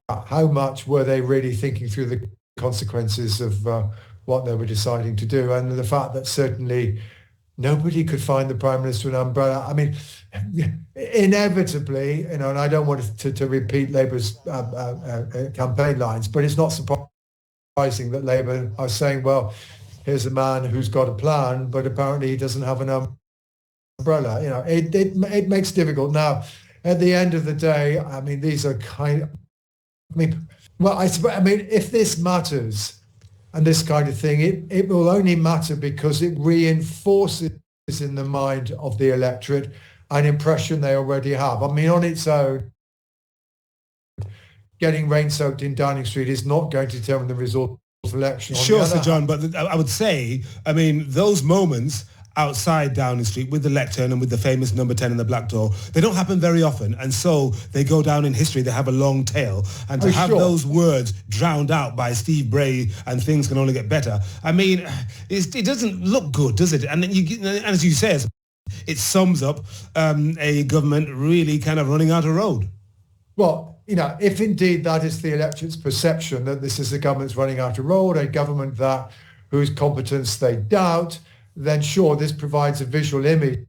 how much were they really thinking through the consequences of what they were deciding to do, and the fact that certainly nobody could find the Prime Minister an umbrella. I mean, inevitably, and I don't want to repeat Labour's campaign lines, but it's not surprising that Labour are saying, well, here's a man who's got a plan, but apparently he doesn't have an umbrella. It makes it difficult. Now, at the end of the day, I mean, these are if this matters, and this kind of thing, it will only matter because it reinforces in the mind of the electorate an impression they already have. I mean, on its own, getting rain-soaked in Downing Street is not going to determine the result of the election. Sure, Sir John, but I would say, I mean, those moments outside Downing Street with the lectern and with the famous number 10 in the black door, they don't happen very often, and so they go down in history. They have a long tail, and to have those words drowned out by Steve Bray and things can only get better, I mean, it doesn't look good, does it? And as you say, it sums up a government really kind of running out of road. Well, if indeed that is the electorate's perception, that this is a government that's running out of road, a government whose competence they doubt, then sure, this provides a visual image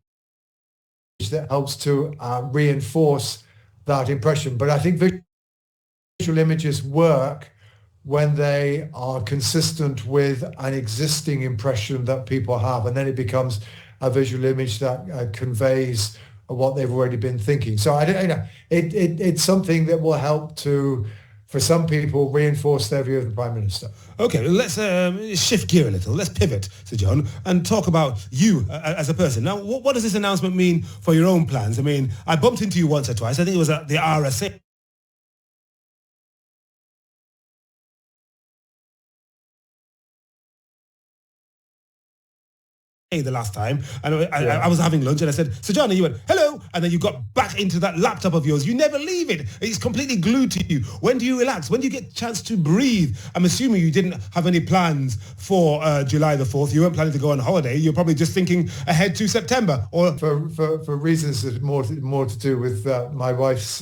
that helps to reinforce that impression. But I think visual images work when they are consistent with an existing impression that people have, and then it becomes a visual image that conveys what they've already been thinking. So it's something that will help to, for some people, reinforce their view of the Prime Minister. Okay, let's shift gear a little. Let's pivot, Sir John, and talk about you as a person. Now, what does this announcement mean for your own plans? I mean, I bumped into you once or twice. I think it was at the RSA. The last time, and I was having lunch and I said, Sir John, and you went, hello, and then you got back into that laptop of yours. You never leave it. It's completely glued to you. When do you relax? When do you get a chance to breathe? I'm assuming you didn't have any plans for July the 4th. You weren't planning to go on holiday. You're probably just thinking ahead to September. Or For reasons that more to do with my wife's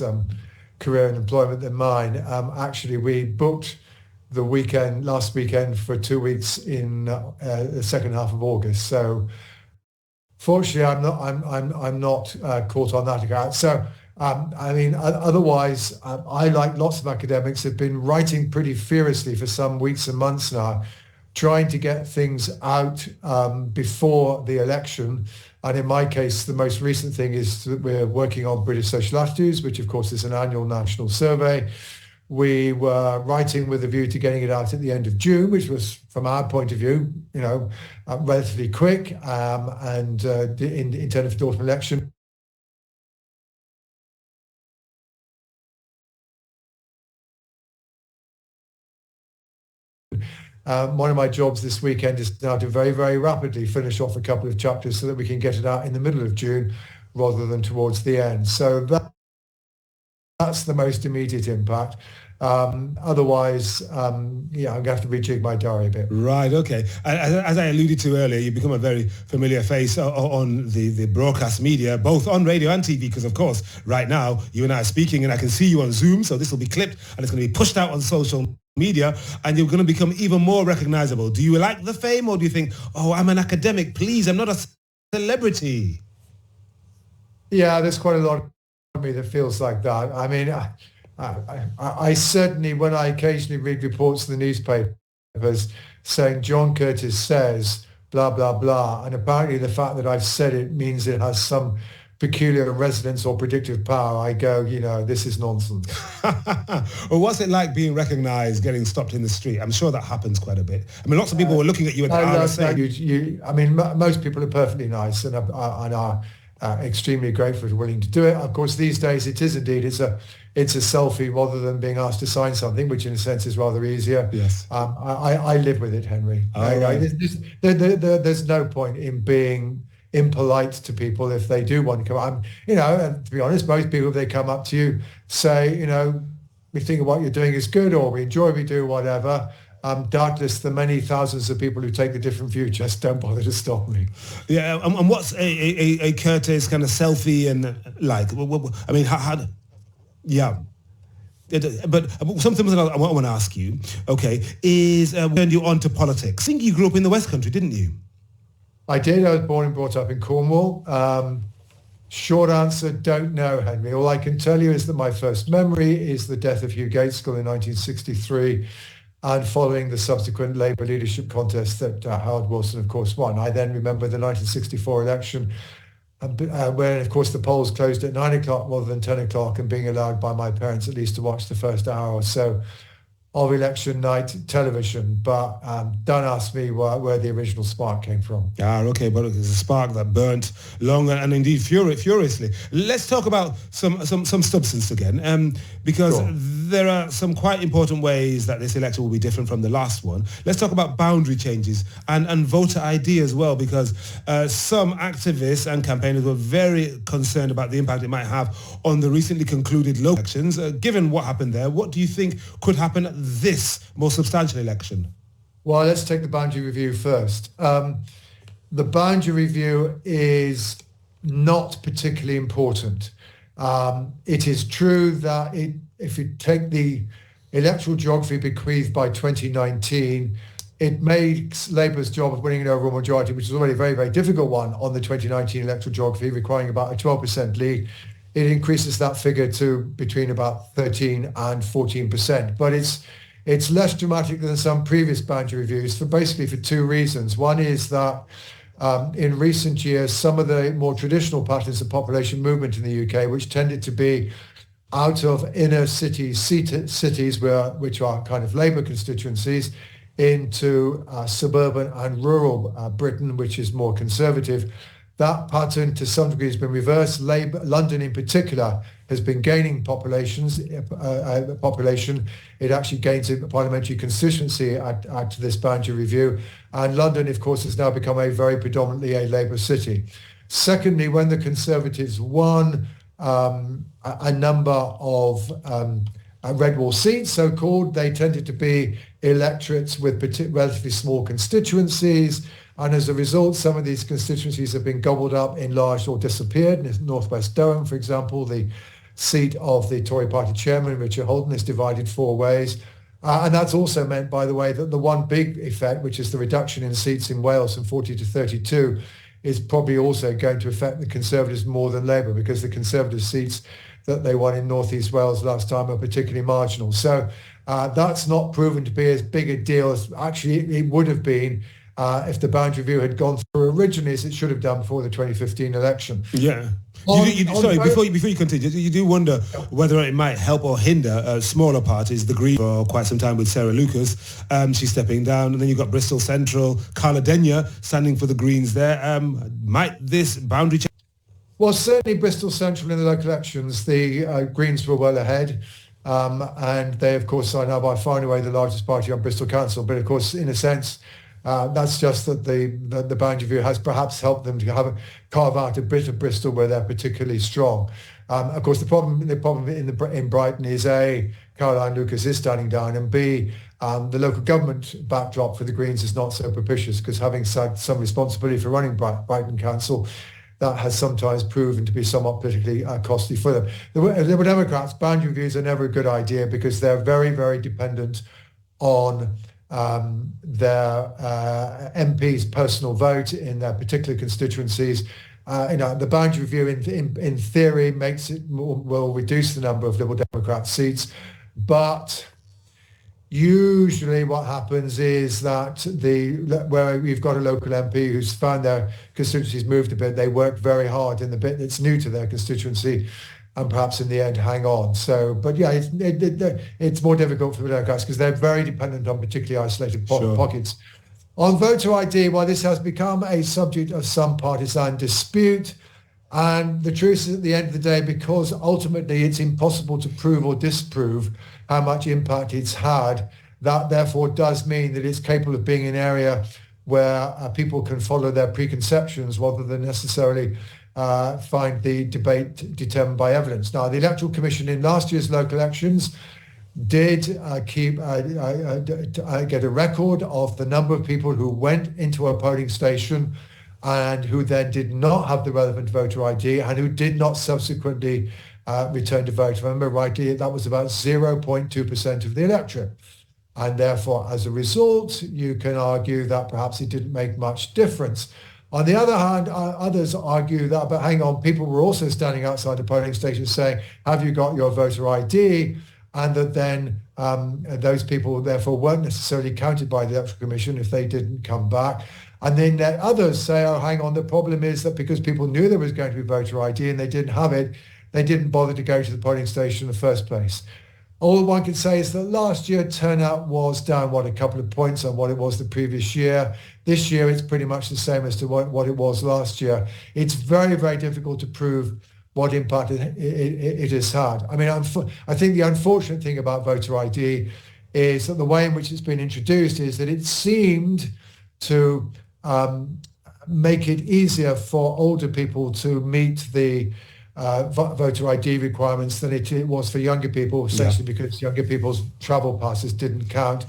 career and employment than mine, actually we booked the last weekend for 2 weeks in the second half of August. So fortunately, I'm not caught on that account. So I mean, otherwise, I, like lots of academics, have been writing pretty furiously for some weeks and months now, trying to get things out before the election. And in my case, the most recent thing is that we're working on British social attitudes, which of course is an annual national survey. We were writing with a view to getting it out at the end of June, which was, from our point of view, relatively quick, and in terms of the autumn election. One of my jobs this weekend is now to very, very rapidly finish off a couple of chapters so that we can get it out in the middle of June rather than towards the end. So that's the most immediate impact. Otherwise, I'm going to have to rejig my diary a bit. Right, okay. As I alluded to earlier, you've become a very familiar face on the broadcast media, both on radio and TV, because, of course, right now, you and I are speaking, and I can see you on Zoom, so this will be clipped, and it's going to be pushed out on social media, and you're going to become even more recognizable. Do you like the fame, or do you think, oh, I'm an academic, please, I'm not a celebrity? Yeah, there's quite a lot of me that feels like that. I mean, I certainly, when I occasionally read reports in the newspapers saying John Curtice says blah, blah, blah, and apparently the fact that I've said it means it has some peculiar resonance or predictive power, I go, this is nonsense. Well, what's it like being recognized, getting stopped in the street? I'm sure that happens quite a bit. I mean, lots of people were looking at you at the RSA. I mean, most people are perfectly nice and are extremely grateful and willing to do it. Of course, these days it is indeed, it's a selfie rather than being asked to sign something, which in a sense is rather easier. Yes. I live with it, Henry. Right. There's no point in being impolite to people if they do want to come. And to be honest, most people, if they come up to you, say, we think what you're doing is good, or we enjoy what we do, whatever. Doubtless the many thousands of people who take a different view just don't bother to stop me. Yeah, and what's a Curtice kind of selfie and like? I mean, yeah. But something that I want to ask you, okay, is turned you on to politics. I think you grew up in the West Country, didn't you? I did. I was born and brought up in Cornwall. Short answer, don't know, Henry. All I can tell you is that my first memory is the death of Hugh Gaitskell in 1963 and following the subsequent Labour leadership contest that Howard Wilson, of course, won. I then remember the 1964 election when, of course, the polls closed at 9 o'clock rather than 10 o'clock and being allowed by my parents at least to watch the first hour or so of election night television. But don't ask me where the original spark came from. Okay, but it's a spark that burnt long and indeed furiously. Let's talk about some substance again, because Sure. there are some quite important ways that this election will be different from the last one. Let's talk about boundary changes and voter ID as well, because some activists and campaigners were very concerned about the impact it might have on the recently concluded local elections. Given what happened there, what do you think could happen at this more substantial election? Well, let's take the boundary review first. The boundary review is not particularly important. It is true that if you take the electoral geography bequeathed by 2019, it makes Labour's job of winning an overall majority, which is already a very, very difficult one on the 2019 electoral geography, requiring about a 12% lead. It increases that figure to between about 13 and 14%. But it's less dramatic than some previous boundary reviews for two reasons. One is that in recent years, some of the more traditional patterns of population movement in the UK, which tended to be out of inner cities which are kind of Labour constituencies, into suburban and rural Britain, which is more conservative. That pattern to some degree has been reversed. London in particular has been gaining population. It actually gains a parliamentary constituency at this boundary review. And London, of course, has now become a very predominantly a Labour city. Secondly, when the Conservatives won a number of red wall seats, so-called, they tended to be electorates with relatively small constituencies. And as a result, some of these constituencies have been gobbled up, enlarged or disappeared. In North West Durham, for example, the seat of the Tory party chairman, Richard Holden, is divided four ways. And that's also meant, by the way, that the one big effect, which is the reduction in seats in Wales from 40 to 32, is probably also going to affect the Conservatives more than Labour, because the Conservative seats that they won in North East Wales last time are particularly marginal. So that's not proven to be as big a deal as actually it would have been if the boundary review had gone through originally as it should have done before the 2015 election. Yeah. Before you continue, you do wonder whether it might help or hinder smaller parties. The Greens for quite some time with Sarah Lucas. She's stepping down. And then you've got Bristol Central, Carla Denyer standing for the Greens there. Might this boundary change? Well, certainly Bristol Central in the local elections, the Greens were well ahead. And they, of course, are now by far and away the largest party on Bristol Council. But, of course, in a sense, that's just that the boundary review has perhaps helped them to carve out a bit of Bristol where they're particularly strong. Of course, the problem in Brighton is A, Caroline Lucas is standing down, and B, the local government backdrop for the Greens is not so propitious, because having had some responsibility for running Brighton Council, that has sometimes proven to be somewhat politically costly for them. The Liberal Democrats, boundary reviews are never a good idea because they're very, very dependent on their MPs' personal vote in their particular constituencies. The boundary review in theory will reduce the number of Liberal Democrat seats, but usually what happens is that where we've got a local MP who's found their constituencies moved a bit, they work very hard in the bit that's new to their constituency, and perhaps in the end hang on. So, but yeah, it's more difficult for the Democrats because they're very dependent on particularly isolated pockets. On voter ID, well, this has become a subject of some partisan dispute. And the truth is, at the end of the day, because ultimately it's impossible to prove or disprove how much impact it's had, that therefore does mean that it's capable of being an area where people can follow their preconceptions rather than necessarily find the debate determined by evidence. Now, the Electoral Commission in last year's local elections did get a record of the number of people who went into a polling station and who then did not have the relevant voter ID and who did not subsequently returned to vote. If I remember rightly, that was about 0.2% of the electorate. And therefore, as a result, you can argue that perhaps it didn't make much difference. On the other hand, others argue that, but hang on, people were also standing outside the polling stations saying, have you got your voter ID? And that then those people therefore weren't necessarily counted by the Electoral Commission if they didn't come back. And then others say, oh, hang on, the problem is that because people knew there was going to be voter ID and they didn't have it, they didn't bother to go to the polling station in the first place. All one can say is that last year turnout was down, a couple of points on what it was the previous year. This year, it's pretty much the same as to what it was last year. It's very, very difficult to prove what impact it has had. I mean, I think the unfortunate thing about voter ID is that the way in which it's been introduced is that it seemed to make it easier for older people to meet the voter ID requirements than it was for younger people, essentially because younger people's travel passes didn't count.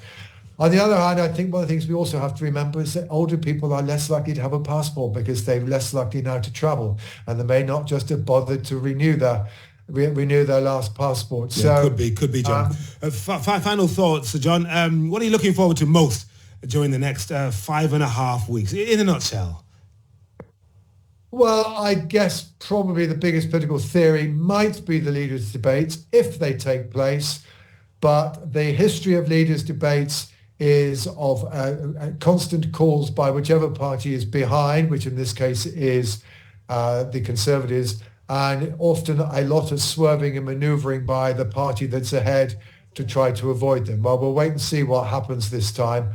On the other hand, I think one of the things we also have to remember is that older people are less likely to have a passport because they're less likely now to travel, and they may not just have bothered to renew their last passport. Yeah, so could be, John. Final thoughts, Sir John. What are you looking forward to most during the next 5.5 weeks, in a nutshell? Well, I guess probably the biggest political theory might be the leaders' debates, if they take place. But the history of leaders' debates is of constant calls by whichever party is behind, which in this case is the Conservatives, and often a lot of swerving and manoeuvring by the party that's ahead to try to avoid them. Well, we'll wait and see what happens this time.